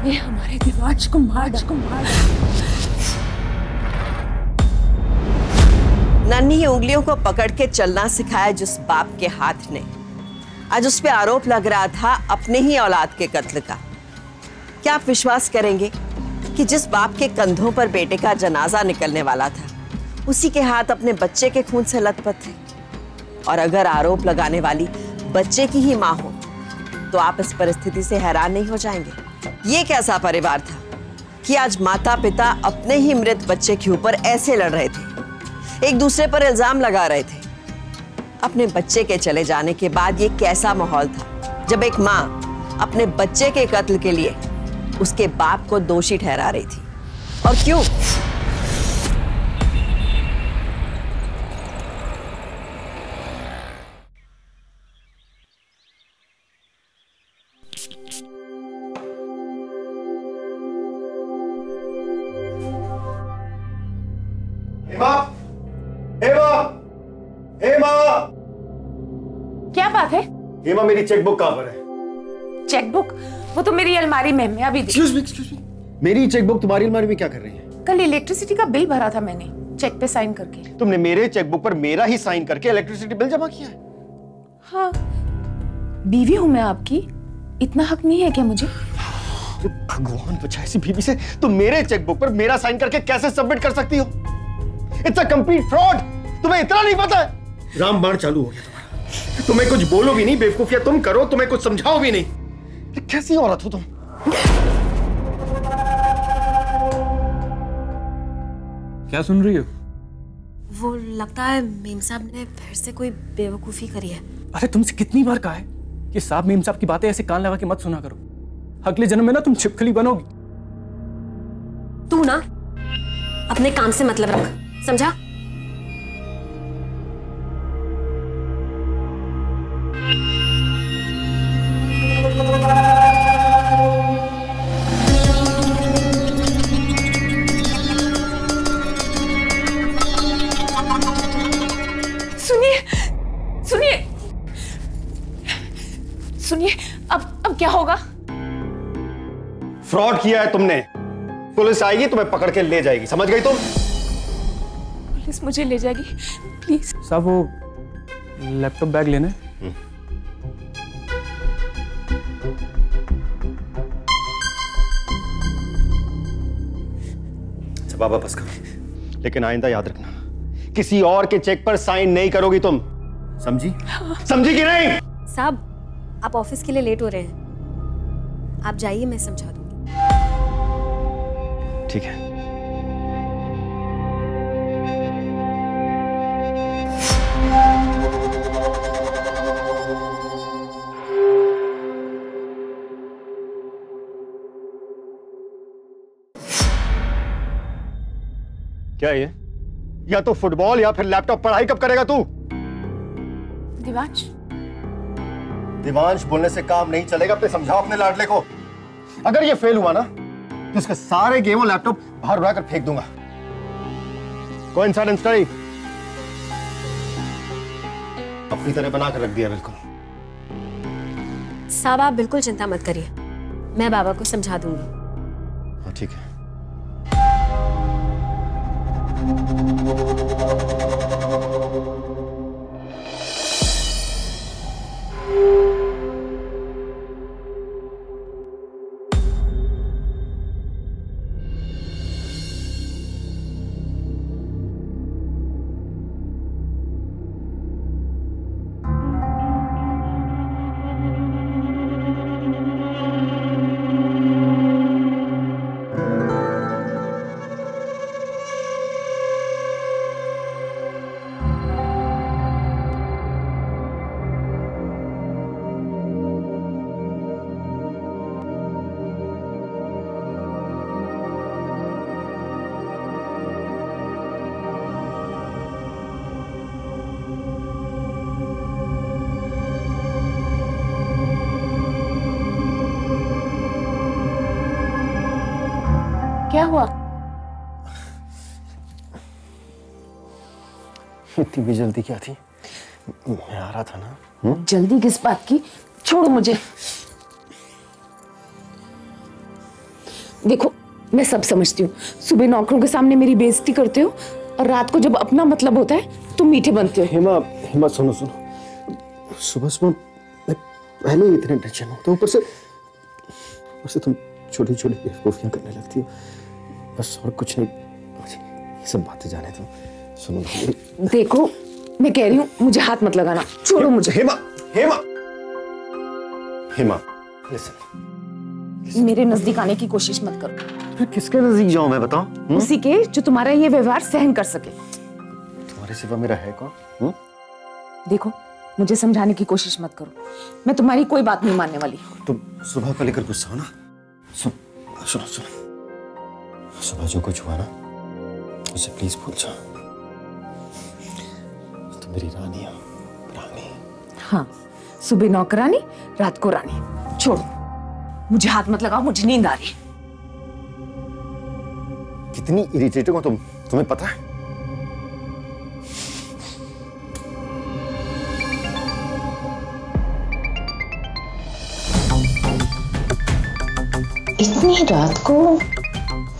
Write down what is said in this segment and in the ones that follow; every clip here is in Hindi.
ये हमारे दिवांश को मार नन्ही उंगलियों को पकड़ के चलना सिखाया जिस बाप के हाथ ने, आज उस पे आरोप लग रहा था अपने ही औलाद के कत्ल का। क्या आप विश्वास करेंगे कि जिस बाप के कंधों पर बेटे का जनाजा निकलने वाला था, उसी के हाथ अपने बच्चे के खून से लथपथ थे? और अगर आरोप लगाने वाली बच्चे की ही मां हो तो आप इस परिस्थिति से हैरान नहीं हो जाएंगे? ये कैसा परिवार था कि आज माता पिता अपने ही मृत बच्चे के ऊपर ऐसे लड़ रहे थे, एक दूसरे पर इल्जाम लगा रहे थे। अपने बच्चे के चले जाने के बाद ये कैसा माहौल था जब एक मां अपने बच्चे के कत्ल के लिए उसके बाप को दोषी ठहरा रही थी? और क्यों? हेमा! हेमा! हेमा! क्या बात है? हेमा, मेरी चेकबुक कहाँ पर है? चेकबुक? वो तो मेरी अलमारी में, मैं अभी एक्सक्यूज मी। मेरी चेकबुक तुम्हारी अलमारी में क्या कर रही है? कल इलेक्ट्रिसिटी का बिल भरा था मैंने, चेक पे साइन करके। तुमने मेरे चेकबुक पर मेरा ही साइन करके इलेक्ट्रिसिटी बिल जमा किया है? हाँ, बीवी हूं मैं आपकी, इतना हक नहीं है क्या मुझे? भगवान बचाए ऐसी बीवी से। तुम मेरे चेकबुक पर मेरा साइन करके कैसे सबमिट कर सकती हो? It's a complete fraud. तुम्हें इतना नहीं पता है? रामबाण चालू हो गया तुम्हारा। तुम्हें कुछ बोलो भी नहीं, बेवकूफिया तुम करो, तुम्हें कुछ समझाओ भी नहीं। कैसी औरत हो तुम? क्या सुन रही हो? वो लगता है मेम साहब ने फिर से कोई बेवकूफी करी है। अरे तुमसे कितनी बार कहा है कि साहब मेम साहब की बातें ऐसे कान लगा के मत सुना करो। अगले जन्म में ना तुम छिपकली बनोगी। तू ना अपने काम से मतलब रख, समझा? सुनिए, अब क्या होगा? फ्रॉड किया है तुमने। पुलिस आएगी, तुम्हें पकड़ के ले जाएगी, समझ गई तुम? पुलिस मुझे ले जाएगी? प्लीज साहब, वो लैपटॉप बैग लेना है। बाबा बस करो, लेकिन आइंदा याद रखना, किसी और के चेक पर साइन नहीं करोगी तुम, समझी? समझी कि नहीं? साहब, आप ऑफिस के लिए लेट हो रहे हैं, आप जाइए, मैं समझा दूंगी। ठीक है। क्या ये? या तो फुटबॉल या फिर लैपटॉप। पढ़ाई कब करेगा तू? दिवांश, दिवांश बोलने से काम नहीं चलेगा। अपने समझाओ अपने लाडले को। अगर ये फेल हुआ ना तो इसके सारे गेम और लैपटॉप बाहर उड़ा कर फेंक दूंगा। कोइंसिडेंस स्टडी अपनी तरह बना कर रख दिया। बिल्कुल साहब, आप बिल्कुल चिंता मत करिए, मैं बाबा को समझा दूंगी। हाँ ठीक है। क्या हुआ? इतनी भी जल्दी क्या थी? मैं आ रहा था ना। जल्दी किस बात की? छोड़ो मुझे। देखो मैं सब समझती हूँ, सुबह नौकरों के सामने मेरी बेइज्जती करते हो और रात को जब अपना मतलब होता है तुम मीठे बनते हो। हेमा हेमा सुनो सुबह सुबह मैं पहले ही इतने टेंशन होता हूँ, ऊपर से तुम छोटी छोटी बेवकूफियां करने लगती हो। बस और कुछ नहीं, मुझे ये सब बातें जाने दो। सुनो देखो मैं कह रही हूँ मुझे हाथ मत लगाना, छोड़ो मुझे। हेमा हेमा हेमा लिसन, मेरे नजदीक आने की कोशिश मत करो। मैं किसके नजदीक जाऊं मैं बताओ? उसी के जो तुम्हारा ये व्यवहार सहन कर सके। तुम्हारे सिवा मेरा है कौन? देखो मुझे समझाने की कोशिश मत करो, मैं तुम्हारी कोई बात नहीं मानने वाली। तुम सुबह को लेकर गुस्सा हो ना? सुनो सुबह जो कुछ हुआ ना उसे प्लीज भूल जाओ। तुम मेरी रानी हो, रानी। हाँ, सुबह नौकरानी, रात को रानी। छोड़ो मुझे हाथ मत लगाओ, मुझे नींद आ रही है। कितनी इरिटेटिंग हो तुम, तुम्हें पता है? इतनी रात को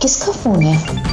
किसका फोन है?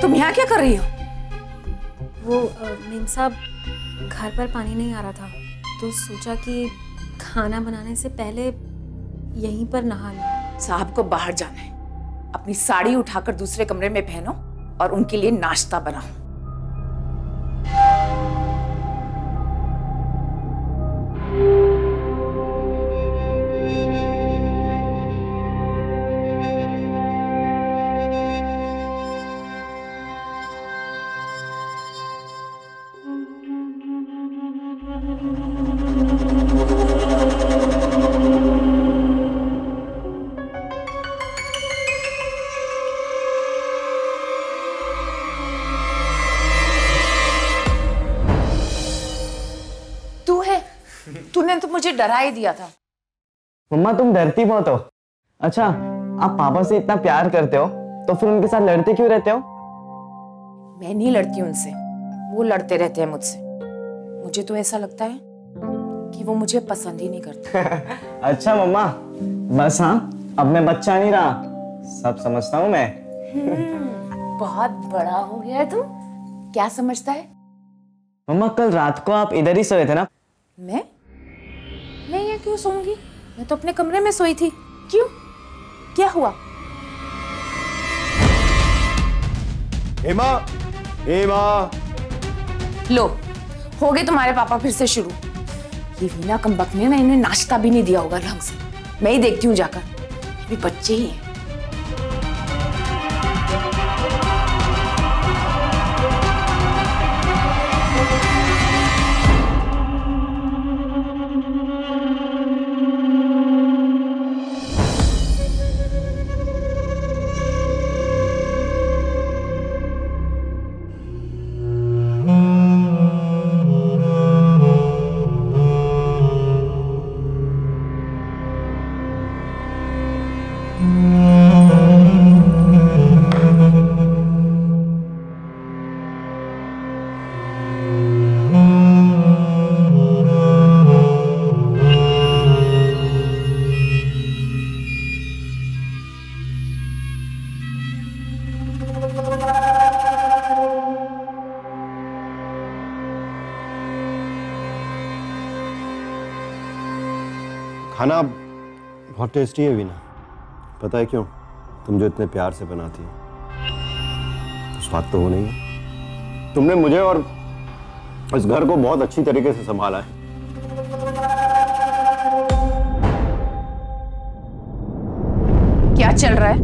तुम यहाँ क्या कर रही हो? वो मेम साहब घर पर पानी नहीं आ रहा था तो सोचा कि खाना बनाने से पहले यहीं पर नहा लूं। साहब को बाहर जाना है, अपनी साड़ी उठाकर दूसरे कमरे में पहनो और उनके लिए नाश्ता बनाओ। तू है? तूने तो मुझे डरा ही दिया था। मम्मा तुम डरती बहुत हो। अच्छा, आप पापा से इतना प्यार करते हो तो फिर उनके साथ लड़ते क्यों रहते हो? मैं नहीं लड़ती उनसे, वो लड़ते रहते हैं मुझसे। मुझे तो ऐसा लगता है कि वो मुझे पसंद ही नहीं करते। अच्छा मम्मा, बस हाँ, अब मैं बच्चा नहीं रहा, सब समझता हूँ मैं। बहुत बड़ा हो गया है तू। क्या समझता है? मम्मा कल रात को आप इधर ही सोए थे ना? मैं यहाँ क्यों सोऊंगी? मैं तो अपने कमरे में सोई थी। क्यों? क्या हुआ? हेमा हेमा लो, हो गए तुम्हारे पापा फिर से शुरू। ये वीना कमबख्त ने ना इन्हें नाश्ता भी नहीं दिया होगा ढंग से। मैं ही देखती हूँ जाकर, ये बच्चे ही हैं। हेमा खाना बहुत टेस्टी है वीना। पता है क्यों? तुम जो इतने प्यार से बनाती हो तो स्वाद तो हो नहीं है। तुमने मुझे और इस घर को बहुत अच्छी तरीके से संभाला है। क्या चल रहा है?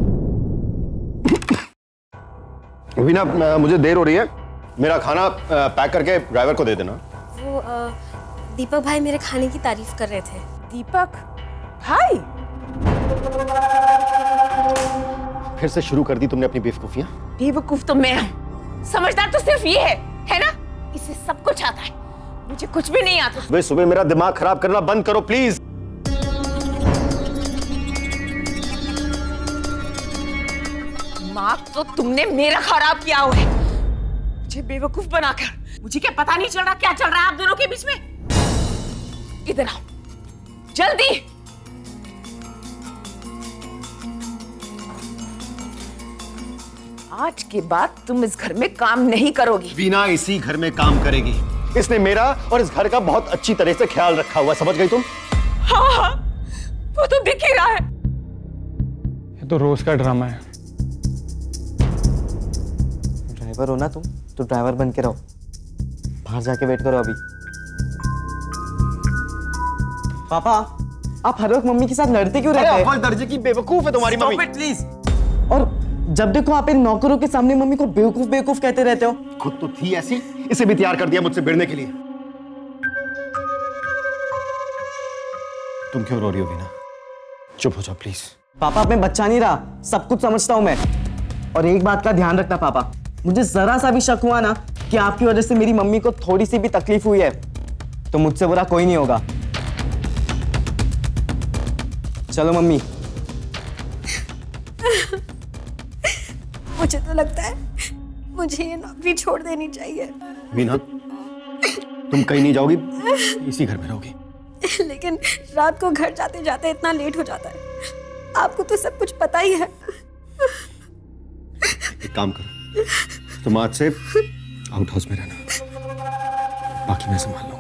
वीना, मुझे देर हो रही है, मेरा खाना पैक करके ड्राइवर को दे देना। वो दीपक भाई मेरे खाने की तारीफ कर रहे थे। दीपक भाई? फिर से शुरू कर दी तुमने अपनी बेवकूफियां। बेवकूफ तो मैं हूँ, समझदार तो सिर्फ ये है ना? इसे सब कुछ आता है, मुझे कुछ भी नहीं आता। सुबह सुबह मेरा दिमाग खराब करना बंद करो प्लीज। दिमाग तो तुमने मेरा खराब किया हुआ है, मुझे बेवकूफ बनाकर। मुझे क्या पता नहीं चल रहा क्या चल रहा है आप दोनों के बीच में? इधर आओ जल्दी। आज के बाद तुम इस घर में काम नहीं करोगी। वीना इसी घर में काम करेगी। इसने मेरा और इस घर का बहुत अच्छी तरह से ख्याल रखा हुआ, समझ गई तुम? हाँ, वो तो दिख ही रहा है। ये तो रोज का ड्रामा है। ड्राइवर हो ना तुम, तो ड्राइवर बन के रहो। बाहर जाके वेट करो अभी। पापा, आप हर वक्त मम्मी के साथ लड़ते क्यों रहते हैं? अव्वल दर्जे की बेवकूफ है तुम्हारी मम्मी। Stop it, please। और जब देखो आप इन नौकरों के सामने मम्मी को बेवकूफ बेवकूफ कहते रहते हो। खुद तो थी ऐसी, इसे भी तैयार कर दिया मुझसे भिड़ने के लिए। तुम क्यों रो रही हो वीना? चुप हो जाओ प्लीज। पापा, अब मैं बच्चा नहीं रहा, सब कुछ समझता हूं मैं। और एक बात का ध्यान रखना पापा, मुझे जरा सा भी शक हुआ ना कि आपकी वजह से मेरी मम्मी को थोड़ी सी भी तकलीफ हुई है तो मुझसे बुरा कोई नहीं होगा। चलो मम्मी। मुझे तो लगता है मुझे ये नौकरी छोड़ देनी चाहिए। वीना, तुम कहीं नहीं जाओगी, इसी घर में रहोगी। लेकिन रात को घर जाते जाते इतना लेट हो जाता है, आपको तो सब कुछ पता ही है। एक काम करो, तुम आज से आउट हाउस में रहना, बाकी मैं संभाल लूंगा।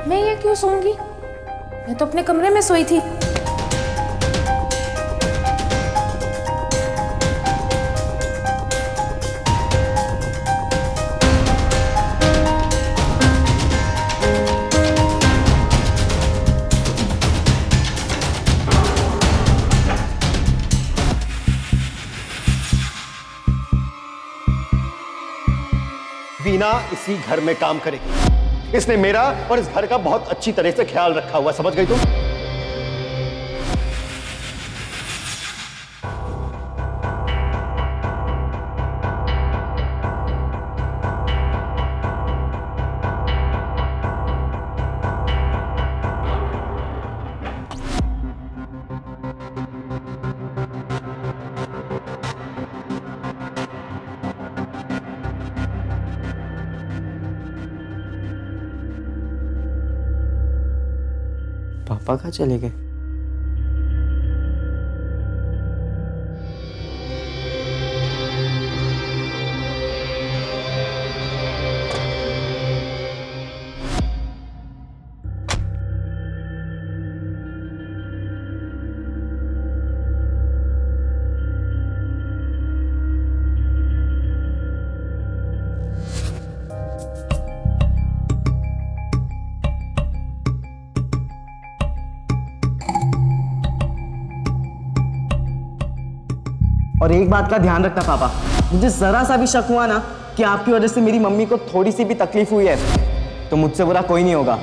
मैं ये क्यों सोऊंगी? मैं तो अपने कमरे में सोई थी। वीना इसी घर में काम करेगी। इसने मेरा और इस घर का बहुत अच्छी तरह से ख्याल रखा हुआ, समझ गई तुम? पापा कहाँ चले गए? और एक बात का ध्यान रखना पापा, मुझे जरा सा भी शक हुआ ना कि आपकी वजह से मेरी मम्मी को थोड़ी सी भी तकलीफ हुई है तो मुझसे बुरा कोई नहीं होगा।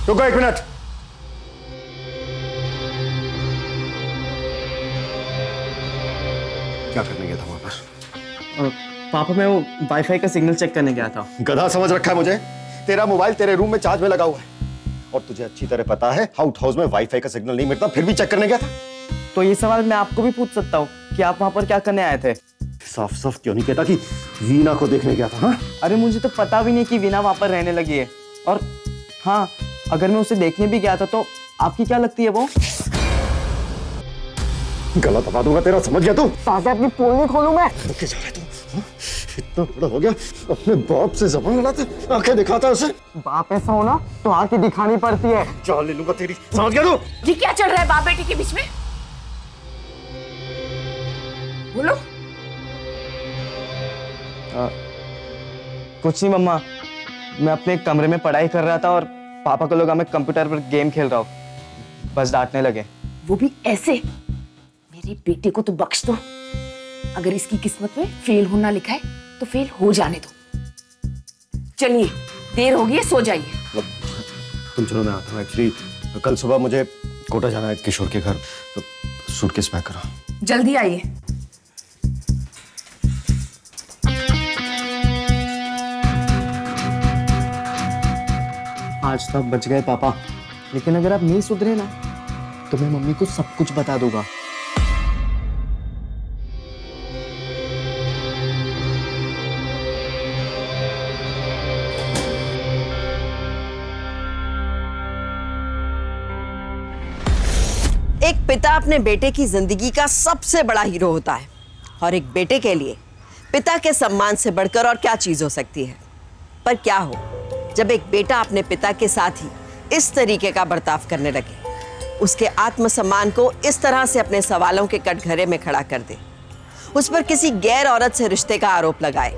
रुको 1 मिनट। क्या करने गया था वहां पर? पापा मैं वो वाईफाई का सिग्नल चेक करने गया था। गधा समझ रखा है मुझे। तेरा मोबाइल तेरे रूम में चार्ज में लगा हुआ है और तुझे अच्छी तरह पता है आउट हाउस में वाईफाई का सिग्नल नहीं मिलता, फिर भी चेक करने गया था। तो ये सवाल मैं आपको भी पूछ सकता हूँ कि आप वहां पर क्या करने आए थे? साफ साफ क्यों नहीं कहता कि वीना को देखने गया था? हाँ, अरे मुझे तो पता भी नहीं कि वीना वहां पर रहने लगी है। और हाँ, अगर मैं उसे देखने भी गया था तो आपकी क्या लगती है वो? गला दबा दूंगा तेरा, समझ गया तू? पापा अपनी पोल नहीं खोलूं मैं? रुके जा रहा है तू? हाँ? इतना बड़ा हो गया, अपने बाप से जबान लड़ाते, आंखें दिखाता है उसे। बाप ऐसा हो ना तो आंखें दिखानी पड़ती है। जान ले लूंगा तेरी, समझ गया तू? ये क्या चल रहा है बाप बेटी के बीच में? बोलो। कुछ नहीं मम्मा, मैं अपने कमरे में पढ़ाई कर रहा था और पापा को लगा मैं कंप्यूटर पर गेम खेल रहा हूँ, बस डांटने लगे। वो भी ऐसे? मेरे बेटे को तो बख्श दो। अगर इसकी किस्मत में फेल होना लिखा है तो फेल हो जाने दो। चलिए, देर हो गई है, सो जाइए। तुम चलो, मैं आता हूँ। एक्चुअली कल सुबह मुझे कोटा जाना है किशोर के घर, तो सूटकेस पैक करो। जल्दी आइए। आज तो आप बच गए पापा, लेकिन अगर आप नहीं सुधरे ना तो मैं मम्मी को सब कुछ बता दूंगा। एक पिता अपने बेटे की जिंदगी का सबसे बड़ा हीरो होता है और एक बेटे के लिए पिता के सम्मान से बढ़कर और क्या चीज हो सकती है। पर क्या हो जब एक बेटा अपने पिता के साथ ही इस तरीके का बर्ताव करने लगे, उसके आत्मसम्मान को इस तरह से अपने सवालों के कटघरे में खड़ा कर दे, उस पर किसी गैर औरत से रिश्ते का आरोप लगाए।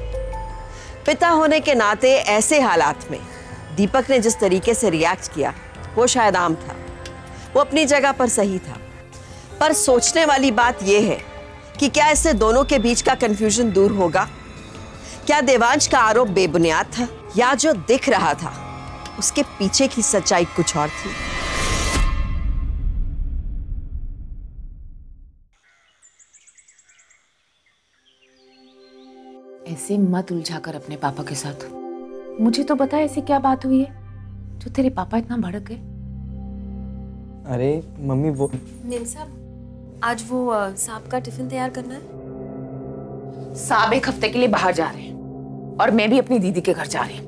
पिता होने के नाते ऐसे हालात में दीपक ने जिस तरीके से रिएक्ट किया वो शायद आम था, वो अपनी जगह पर सही था। पर सोचने वाली बात यह है कि क्या इससे दोनों के बीच का कंफ्यूजन दूर होगा? क्या देवांश का आरोप बेबुनियाद था या जो दिख रहा था उसके पीछे की सच्चाई कुछ और थी? ऐसे मत उलझा कर अपने पापा के साथ। मुझे तो बता ऐसी क्या बात हुई है जो तेरे पापा इतना भड़क गए? अरे मम्मी वो मेम साहब, आज वो साहब का टिफिन तैयार करना है। साहब 1 हफ्ते के लिए बाहर जा रहे हैं और मैं भी अपनी दीदी के घर जा रही हूँ।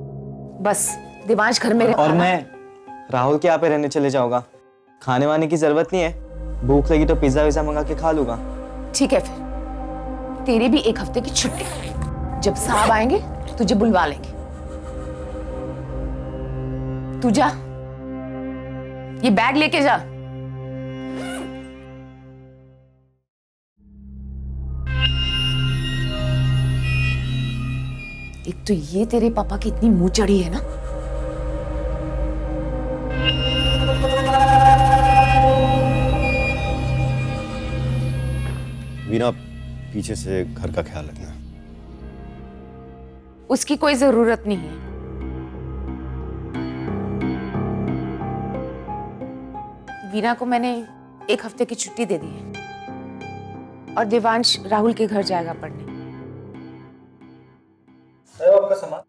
बस देवांश घर में और मैं राहुल के यहाँ पे रहने चले जाऊंगा। खाने वाने की जरूरत नहीं है, भूख लगी तो पिज्जा विज्जा मंगा के खा लूंगा। ठीक है, फिर तेरे भी 1 हफ्ते की छुट्टी। जब साहब आएंगे तुझे बुलवा लेंगे। तू जा, ये बैग लेके जा। एक तो ये तेरे पापा की इतनी मुंह चढ़ी है ना। वीना, पीछे से घर का ख्याल रखना। उसकी कोई जरूरत नहीं है। वीना को मैंने 1 हफ्ते की छुट्टी दे दी है और देवांश राहुल के घर जाएगा पढ़ने। आपका सामान?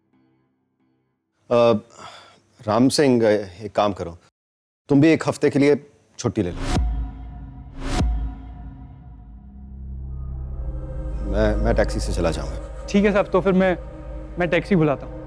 राम सिंह, एक काम करो, तुम भी 1 हफ्ते के लिए छुट्टी ले लो। मैं टैक्सी से चला जाऊंगा। ठीक है साहब, तो फिर मैं टैक्सी बुलाता हूँ।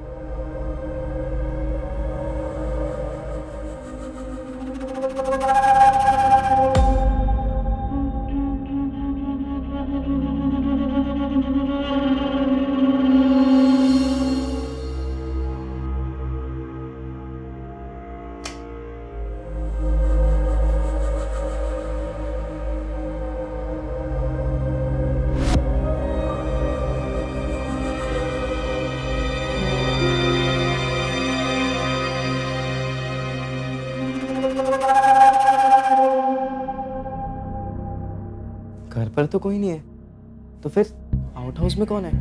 घर पर तो कोई नहीं है, तो फिर आउट हाउस में कौन है?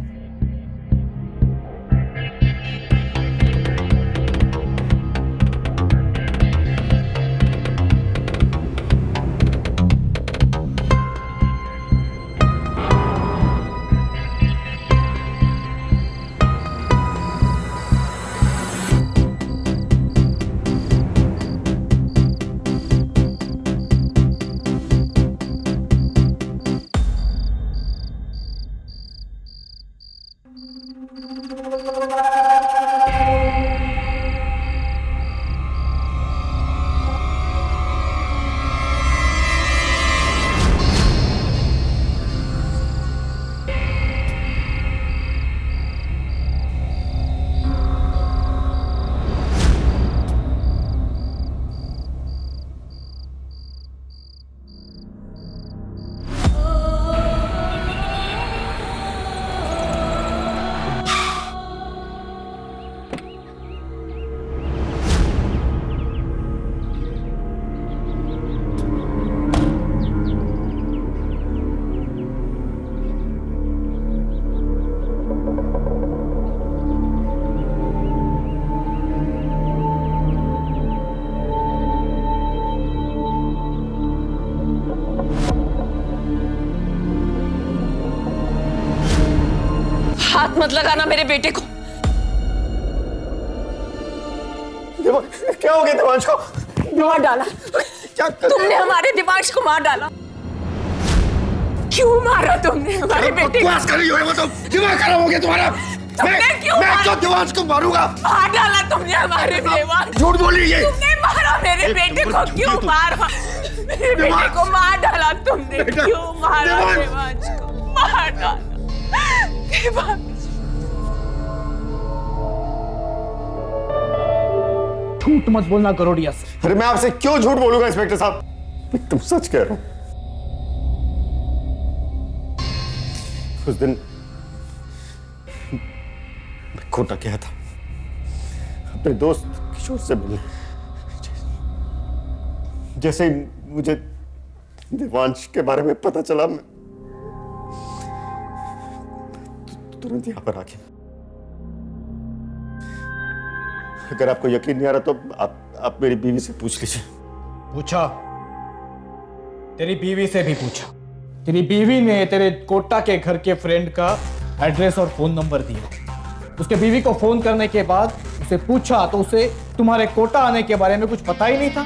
हाथ मत लगाना मेरे बेटे को। क्या हो गया देवांश को? मार डाला तुमने, हमारे दिवांश को मार डाला। क्यों मारा तुमने हमारे बेटे को? बकवास कर रही हो, वो तो दिमाग खराब हो गया तुम्हारा। मैं तो दिवांश को मारूंगा। मार डाला तुमने हमारे देवांश। झूठ बोल रही है। तुमने मारा मेरे बेटे को। क्यों मारा मेरे बेटे को? मार डाला तुमने। क्यों मारा देवांश को? मार डाला देवांश। झूठ मत बोलना गरोडियस। अरे मैं आपसे क्यों झूठ बोलूंगा इंस्पेक्टर साहब? मैं तुम सच कह रहा हूं। उस दिन मैं कोटा गया था अपने दोस्त किशोर से मिलने। जैसे ही मुझे देवांश के बारे में पता चला, मैं तुरंत यहां पर आ गया। अगर आपको यकीन नहीं आ रहा तो आप मेरी बीवी से पूछ लीजिए। पूछा? तेरी बीवी से भी पूछा? तेरी बीवी ने तेरे कोटा के घर के फ्रेंड का एड्रेस और फोन नंबर दिया। उसके बीवी को फोन करने के बाद उसे पूछा तो उसे तुम्हारे कोटा आने के बारे में कुछ पता ही नहीं था।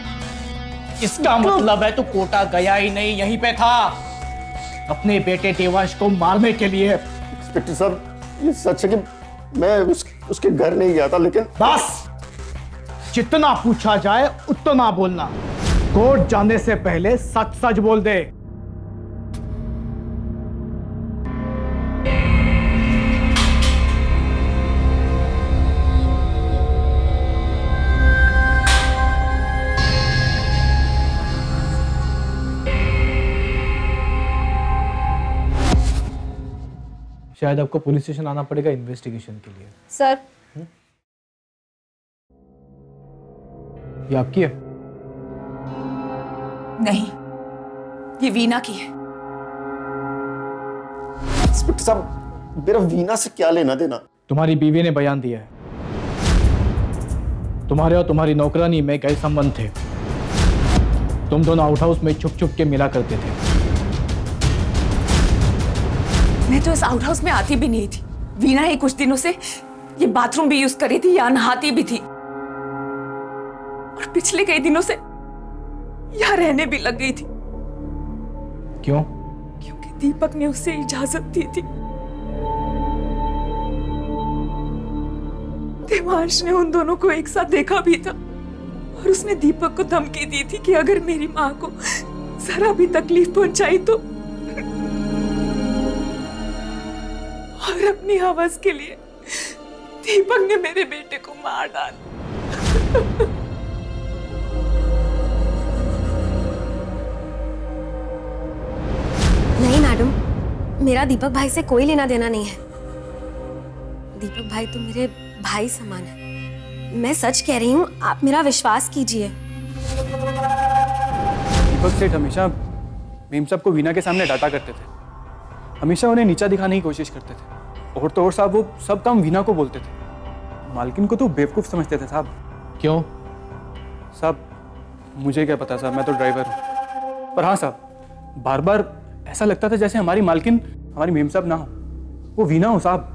इसका मतलब है तू कोटा गया ही नहीं, यहीं पे था अपने बेटे देवांश को मारने के लिए। इंस्पेक्टर साहब, ये सच है कि मैं उसके घर नहीं गया था, लेकिन बस जितना पूछा जाए उतना बोलना। कोर्ट जाने से पहले सच सच बोल दे। शायद आपको पुलिस स्टेशन आना पड़ेगा इन्वेस्टिगेशन के लिए। सर, ये आपकी है? नहीं, ये वीना की है। इंस्पेक्टर साहब, मेरा वीना से क्या लेना देना? तुम्हारी बीवी ने बयान दिया है तुम्हारे और तुम्हारी नौकरानी में गैर संबंध थे। तुम दोनों आउट हाउस में छुप छुप के मिला करते थे। मैं तो इस आउट हाउस में आती भी नहीं थी। वीना ही कुछ दिनों से ये बाथरूम भी यूज कर रही थी, यहाँ नहाती भी थी, और पिछले कई दिनों से यहाँ रहने भी लग गई थी। क्यों? क्योंकि दीपक ने उसे इजाजत दी थी। देवांश ने उन दोनों को एक साथ देखा भी था, और उसने दीपक को धमकी दी थी कि अगर मेरी माँ को जरा भी तकलीफ पहुंचाई तो, और अपनी हवस के लिए दीपक ने मेरे बेटे को मार डाला। नहीं मैडम, मेरा दीपक भाई से कोई लेना देना नहीं है। दीपक भाई तो मेरे भाई समान है। मैं सच कह रही हूँ, आप मेरा विश्वास कीजिए। दीपक सेठ हमेशा मेम साहब को वीना के सामने डांटा करते थे, हमेशा उन्हें नीचा दिखाने की कोशिश करते थे, और तो और साहब वो सब काम वीना को बोलते थे। मालकिन को तो बेवकूफ़ समझते थे साहब। क्यों? साहब मुझे क्या पता साहब, मैं तो ड्राइवर हूँ। पर हाँ साहब, बार बार ऐसा लगता था जैसे हमारी मालकिन हमारी मेम साहब ना हो, वो वीना हो साहब।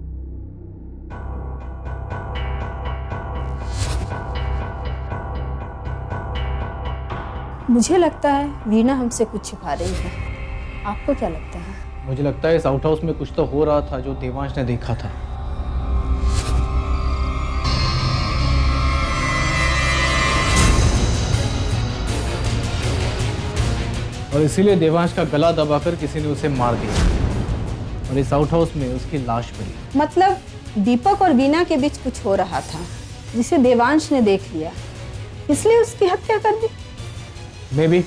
मुझे लगता है वीना हमसे कुछ छिपा रही है। आपको क्या लगता है? मुझे लगता है इस आउट हाउस में कुछ तो हो रहा था जो देवांश ने देखा था। और इसीलिए देवांश का गला दबाकर किसी ने उसे मार दिया, और इस आउट हाउस में उसकी लाश पड़ी। मतलब दीपक और वीना के बीच कुछ हो रहा था जिसे देवांश ने देख लिया, इसलिए उसकी हत्या कर दी। May be.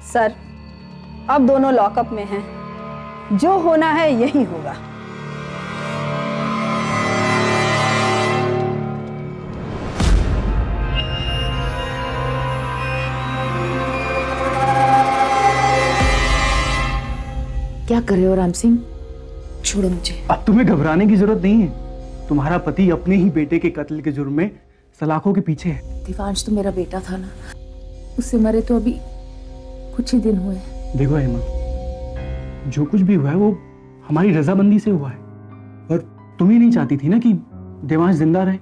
सर, अब दोनों लॉकअप में हैं। जो होना है यही होगा। क्या कर रहे हो राम सिंह? छोड़ो मुझे। अब तुम्हें घबराने की जरूरत नहीं है। तुम्हारा पति अपने ही बेटे के कत्ल के जुर्म में सलाखों के पीछे है। देवांश तो मेरा बेटा था ना, उससे मरे तो अभी कुछ ही दिन हुए। देखो हेमा, जो कुछ भी हुआ है वो हमारी रजामंदी से हुआ है, और तुम ही नहीं चाहती थी ना कि देवांश जिंदा रहे।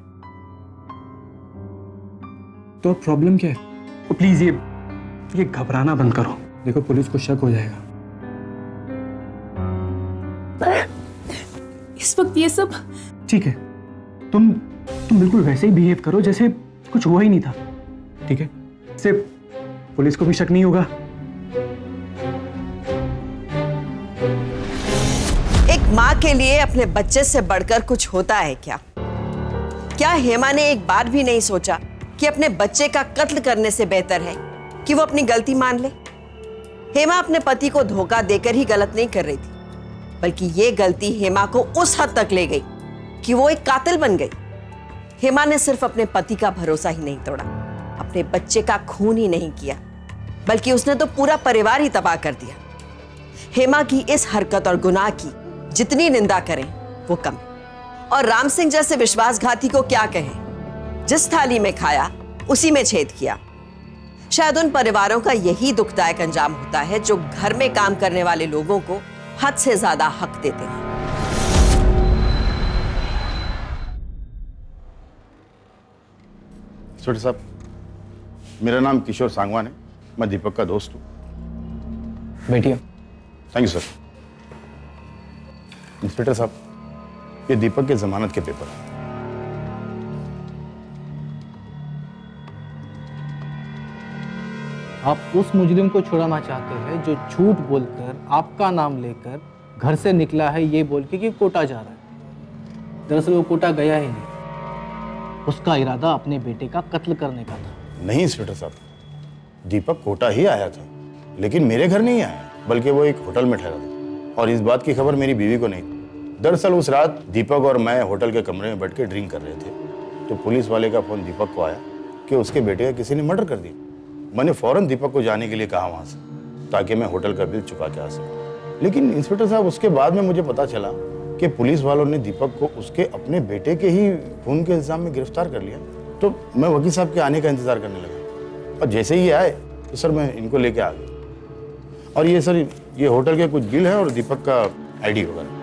तो प्रॉब्लम क्या है? तो प्लीज ये घबराना बंद करो। देखो पुलिस को शक हो जाएगा। इस वक्त ये सब ठीक है, तुम बिल्कुल वैसे ही बिहेव करो जैसे कुछ हुआ ही नहीं था, ठीक है? इससे पुलिस को भी शक नहीं होगा। एक माँ के लिए अपने बच्चे से बढ़कर कुछ होता है क्या? क्या हेमा ने एक बार भी नहीं सोचा कि अपने बच्चे का कत्ल करने से बेहतर है कि वो अपनी गलती मान ले? हेमा अपने पति को धोखा देकर ही गलत नहीं कर रही थी, बल्कि ये गलती हेमा को उस हद तक ले गई कि वो एक कातिल बन गई। हेमा ने सिर्फ अपने पति का भरोसा ही नहीं तोड़ा, अपने बच्चे का खून ही नहीं किया, बल्कि उसने तो पूरा परिवार ही तबाह कर दिया। हेमा की इस हरकत और गुनाह की जितनी निंदा करें वो कम, और राम सिंह जैसे विश्वासघाती को क्या कहें? जिस थाली में खाया उसी में छेद किया। शायद उन परिवारों का यही दुखदायक अंजाम होता है जो घर में काम करने वाले लोगों को हद से ज्यादा हक देते हैं। छोटे साहब, मेरा नाम किशोर सांगवान है, मैं दीपक का दोस्त हूँ। बैठिए। Thank you sir. इंस्पेक्टर साहब, ये दीपक के जमानत के पेपर हैं। आप उस मुजरिम को छुड़ाना चाहते हैं जो झूठ बोलकर आपका नाम लेकर घर से निकला है ये बोल के कि कोटा जा रहा है। दरअसल वो कोटा गया ही नहीं, उसका इरादा अपने बेटे का कत्ल करने का था। नहीं इंस्पेक्टर साहब, दीपक कोटा ही आया था, लेकिन मेरे घर नहीं आया, बल्कि वो एक होटल में ठहरा था, और इस बात की खबर मेरी बीवी को नहीं थी। दरअसल उस रात दीपक और मैं होटल के कमरे में बैठ के ड्रिंक कर रहे थे, तो पुलिस वाले का फोन दीपक को आया कि उसके बेटे का किसी ने मर्डर कर दिया। मैंने फौरन दीपक को जाने के लिए कहा वहाँ से, ताकि मैं होटल का बिल चुका के आ सकूँ। लेकिन इंस्पेक्टर साहब, उसके बाद में मुझे पता चला कि पुलिस वालों ने दीपक को उसके अपने बेटे के ही खून के इल्जाम में गिरफ्तार कर लिया। तो मैं वकील साहब के आने का इंतजार करने लगा, और जैसे ही आए तो सर मैं इनको लेके आ गया। और ये सर, ये होटल के कुछ बिल है और दीपक का आईडी वगैरह।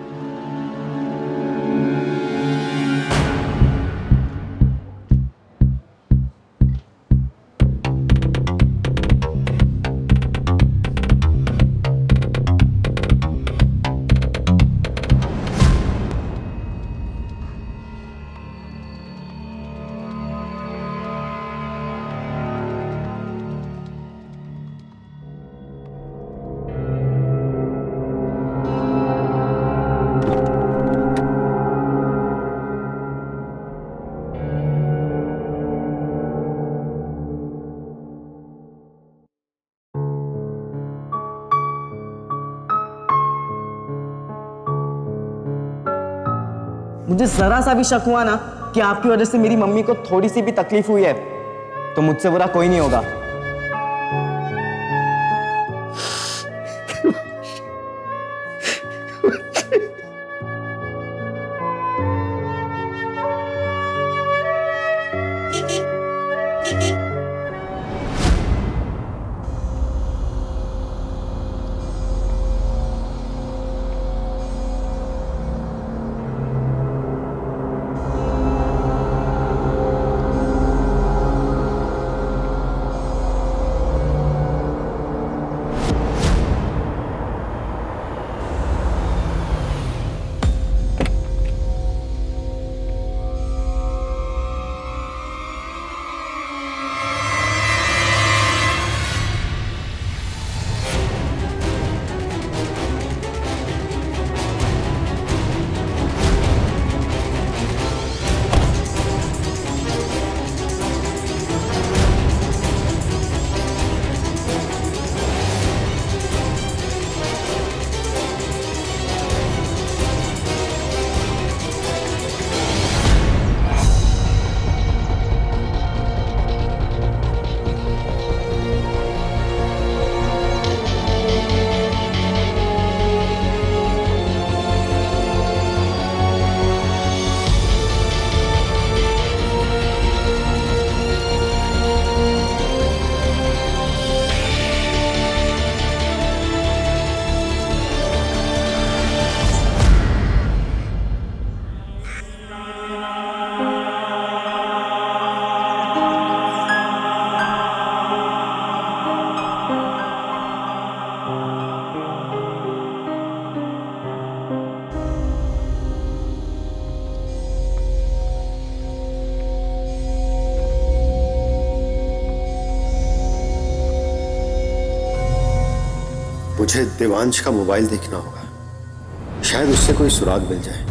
मुझे जरा सा भी शक हुआ ना कि आपकी वजह से मेरी मम्मी को थोड़ी सी भी तकलीफ हुई है, तो मुझसे बुरा कोई नहीं होगा। मुझे देवांश का मोबाइल देखना होगा, शायद उससे कोई सुराग मिल जाए।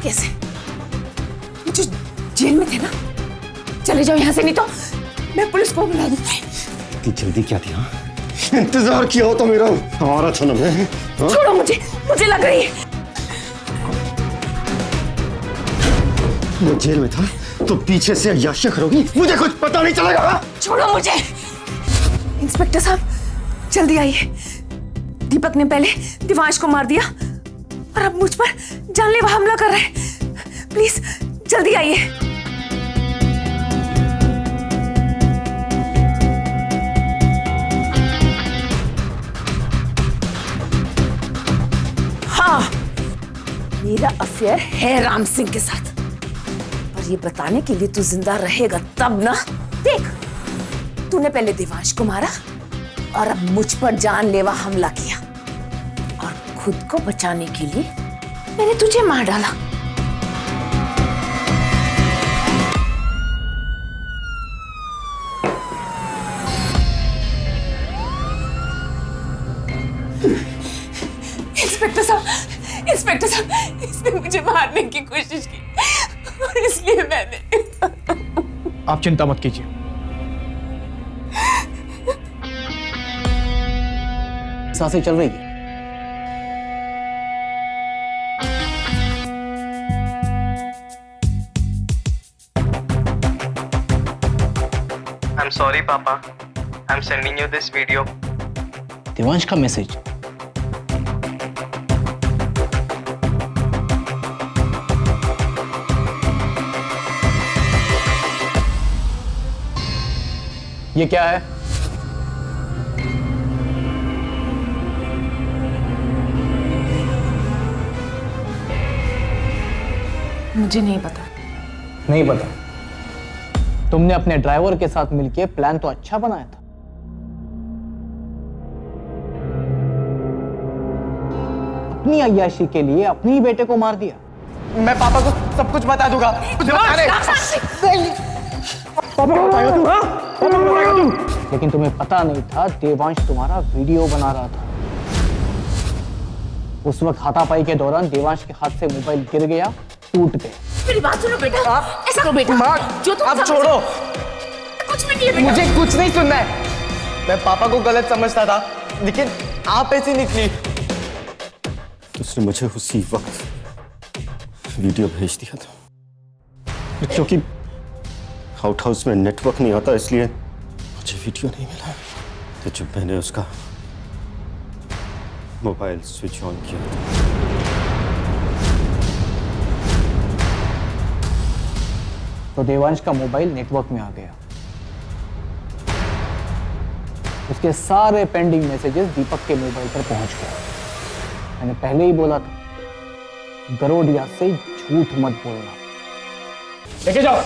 कैसे? जो जेल में थे ना, चले जाओ यहाँ से, नहीं तो मैं पुलिस को बुला दूंगी। इतनी जल्दी क्या थी? हाँ, इंतजार किया हो तो मेरा हमारा जन्म है। छोड़ो मुझे, मुझे लग रही है। मैं जेल में था तो पीछे से अय्याशी करोगी, मुझे कुछ पता नहीं चलेगा। छोड़ो मुझे। इंस्पेक्टर साहब जल्दी आइए। दीपक ने पहले देवांश को मार दिया और अब मुझ पर जानलेवा हमला कर रहे हैं। प्लीज जल्दी आइए। हाँ, मेरा अफेयर है राम सिंह के साथ, और ये बताने के लिए तू जिंदा रहेगा तब ना। देख, तूने पहले देवांश को मारा और अब मुझ पर जानलेवा हमला किया, और खुद को बचाने के लिए मैंने तुझे मार डाला। इंस्पेक्टर साहब, इसने मुझे मारने की कोशिश की और इसलिए मैंने। आप चिंता मत कीजिए। सांसें चल रही है। I'm sorry, Papa. I'm sending you this video. Devansh का मैसेज। ये क्या है? मुझे नहीं पता। नहीं पता? तुमने अपने ड्राइवर के साथ मिलके प्लान तो अच्छा बनाया था। अपनी अय्याशी के लिए अपने ही बेटे को मार दिया। मैं पापा को सब कुछ बता दूंगा। कुछ बताने। पापा को बताएगा तू? हाँ? पापा को बताएगा तू? लेकिन तुम्हें पता नहीं था देवांश तुम्हारा वीडियो बना रहा था। उस वक्त हाथापाई के दौरान देवांश के हाथ से मोबाइल गिर गया, टूट गया। मेरी बात सुनो बेटा, ऐसा करो बेटा। जो तुम अब छोड़ो, कुछ भी नहीं है बेटा। मुझे कुछ नहीं सुनना है। मैं पापा को गलत समझता था, लेकिन आप ऐसी निकली। उसने मुझे उसी वक्त वीडियो भेज दिया था, क्योंकि आउट हाउस में नेटवर्क नहीं आता, इसलिए मुझे वीडियो नहीं मिला। तो जब मैंने उसका मोबाइल स्विच ऑन किया तो देवांश का मोबाइल नेटवर्क में आ गया। उसके सारे पेंडिंग मैसेजेस दीपक के मोबाइल पर पहुंच गए। मैंने पहले ही बोला था, गरोडिया से झूठ मत बोलना। लेके जाओ।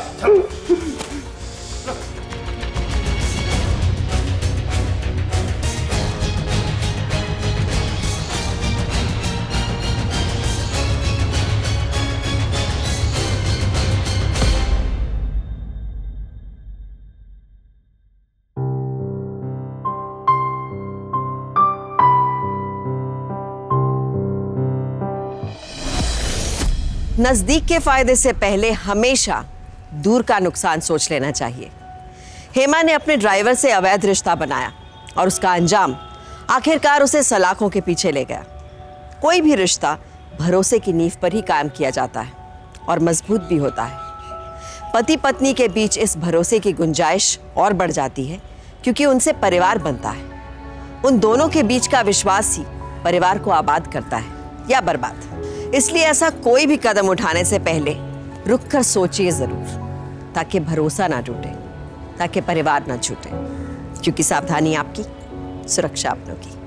नजदीक के फायदे से पहले हमेशा दूर का नुकसान सोच लेना चाहिए। हेमा ने अपने ड्राइवर से अवैध रिश्ता बनाया और उसका अंजाम आखिरकार उसे सलाखों के पीछे ले गया। कोई भी रिश्ता भरोसे की नींव पर ही कायम किया जाता है और मजबूत भी होता है। पति पत्नी के बीच इस भरोसे की गुंजाइश और बढ़ जाती है क्योंकि उनसे परिवार बनता है। उन दोनों के बीच का विश्वास ही परिवार को आबाद करता है या बर्बाद। इसलिए ऐसा कोई भी कदम उठाने से पहले रुक कर सोचिए जरूर, ताकि भरोसा ना टूटे, ताकि परिवार ना छूटे, क्योंकि सावधानी आपकी, सुरक्षा अपनों की।